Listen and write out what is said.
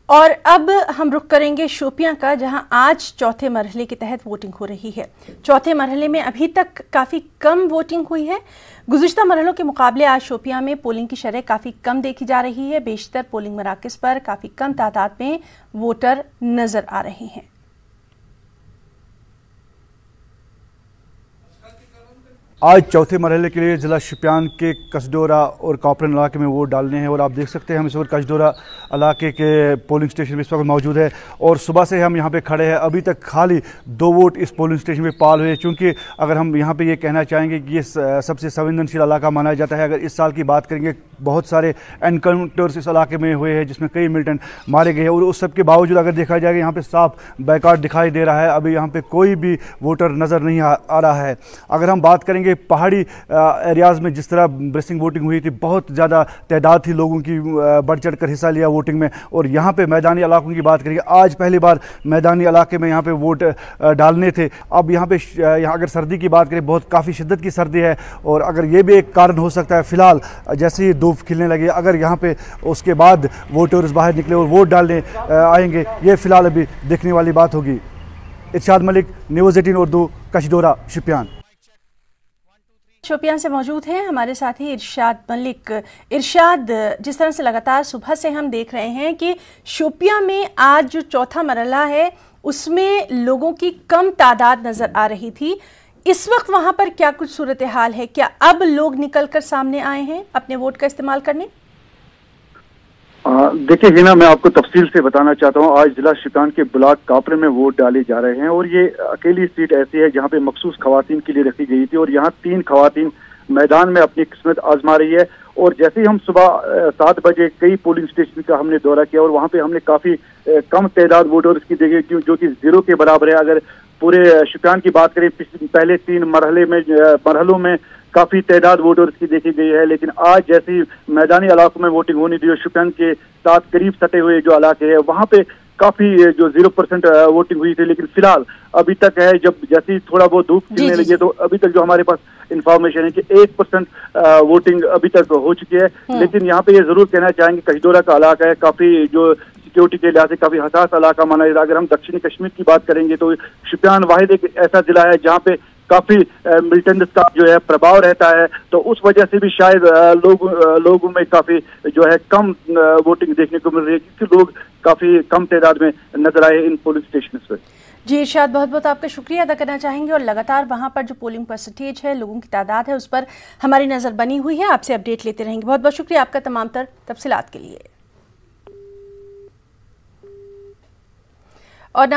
اور اب ہم رخ کریں گے شوپیاں کا، جہاں آج چوتھے مرحلے کے تحت ووٹنگ ہو رہی ہے۔ چوتھے مرحلے میں ابھی تک کافی کم ووٹنگ ہوئی ہے۔ گزشتہ مرحلوں کے مقابلے آج شوپیاں میں پولنگ کی شرح کافی کم دیکھی جا رہی ہے۔ بیشتر پولنگ مراکز پر کافی کم تعداد میں ووٹر نظر آ رہے ہیں۔ آج چوتھے مرحلے کے لیے ضلع شوپیان کے کسڈورہ اور کاپرن علاقے میں ووٹ ڈالنے ہیں، اور آپ دیکھ سکتے ہیں ہم اس وقت کسڈورہ علاقے کے پولنگ سٹیشن میں اس وقت موجود ہے، اور صبح سے ہم یہاں پہ کھڑے ہیں۔ ابھی تک خالی 2 ووٹ اس پولنگ سٹیشن پہ پال ہوئے، چونکہ اگر ہم یہاں پہ یہ کہنا چاہیں گے کہ یہ سب سے سنویدنشیل علاقہ مانا جاتا ہے۔ اگر اس سال کی بات کریں گے، بہت سارے انکاؤنٹرز اس علاقے میں ہوئے ہیں جس میں کئی ملٹنٹ مارے گئے ہیں، اور اس سب کے باوجود اگر دیکھا جائے کہ یہاں پہ صاف بیکاٹ دکھائی دے رہا ہے، ابھی یہاں پہ کوئی بھی ووٹر نظر نہیں آ رہا ہے۔ اگر ہم بات کریں گے پہاڑی ایریاز میں جس طرح برسنگ ووٹنگ ہوئی تھی، بہت زیادہ تعداد تھی لوگوں کی بڑھ چڑھ کر حصہ لیا ووٹنگ میں، اور یہاں پہ میدانی علاقوں کی بات کریں گے، آج پہلی بار میدانی علاقے میں یہاں پہ ووٹ ڈالنے تھے۔ اب یہاں اگر سردی کی بات کریں، بہت کافی شدت کی سردی ہے، اور اگر یہ بھی ایک کارن ہو سکتا ہے، فی الحال جیسے ہی دھوپ کھلنے لگے، اگر یہاں پہ اس کے بعد ووٹرز باہر نکلے اور ووٹ ڈالنے آئیں گے، یہ فی الحال ابھی دیکھنے والی بات ہوگی۔ ارشاد ملک، نیوز 18 اردو، کشڈورہ، شوپیان۔ شوپیان سے موجود ہیں ہمارے ساتھی ارشاد ملک۔ ارشاد، جس طرح سے لگاتار صبح سے ہم دیکھ رہے ہیں کہ شوپیاں میں آج جو چوتھا مرحلہ ہے اس میں لوگوں کی کم تعداد نظر آ رہی تھی، اس وقت وہاں پر کیا کچھ صورتحال ہے؟ کیا اب لوگ نکل کر سامنے آئے ہیں اپنے ووٹ کا استعمال کرنے؟ دیکھیں ہینا، میں آپ کو تفصیل سے بتانا چاہتا ہوں، آج ضلع شوپیان کے بلاک کاپرن میں ووٹ ڈالے جا رہے ہیں، اور یہ اکیلی سیٹ ایسی ہے جہاں پہ مخصوص خواتین کے لیے رکھی گئی تھی، اور یہاں 3 خواتین میدان میں اپنی قسمت آزما رہی ہے۔ اور جیسے ہی ہم صبح 7 بجے کئی پولنگ سٹیشن کا ہم نے دورہ کیا، اور وہاں پہ ہم نے کافی کم تعداد ووٹرز کی دیکھی جو کہ 0 کے برابر ہے۔ اگر پورے شوپیان کی بات کریں، پہلے 3 مرحلوں میں کافی تعداد ووٹرز کی دیکھی گئی ہے، لیکن آج جیسی میدانی علاقوں میں ووٹنگ ہونی تھی، شوپیان کے ساتھ قریب سٹے ہوئے جو علاقے ہیں وہاں پہ کافی جو 0% ووٹنگ ہوئی تھی، لیکن فی الحال ابھی تک ہے، جب جیسی تھوڑا بہت دھوپ کھلنے لگی ہے تو ابھی تک جو ہمارے پاس انفارمیشن ہے کہ 1% ووٹنگ ابھی تک ہو چکی ہے۔ لیکن یہاں پہ یہ ضرور کہنا چاہیں گے کشڈورہ کا علاقہ ہے، کافی جو سیکیورٹی کے لحاظ سے کافی حساس علاقہ مانا جاتا ہے۔ اگر ہم دکشنی کشمیر کی بات کریں گے تو شوپیان واحد ایک ایسا ضلع ہے جہاں پہ کافی ملٹنٹس کا جو ہے پربھاؤ رہتا ہے، تو اس وجہ سے بھی شاید لوگوں میں کافی جو ہے کم ووٹنگ دیکھنے کو مل رہی ہے، کیونکہ لوگ کافی کم تعداد میں نظر آئے ان پولنگ اسٹیشنز پہ۔ جی ارشاد، بہت بہت آپ کا شکریہ ادا کرنا چاہیں گے، اور لگاتار وہاں پر جو پولنگ پرسنٹیج ہے، لوگوں کی تعداد ہے، اس پر ہماری نظر بنی ہوئی ہے، آپ سے اپڈیٹ لیتے رہیں گے۔ بہت بہت شکریہ آپ کا تمام تر تفصیلات کے لیے۔ اور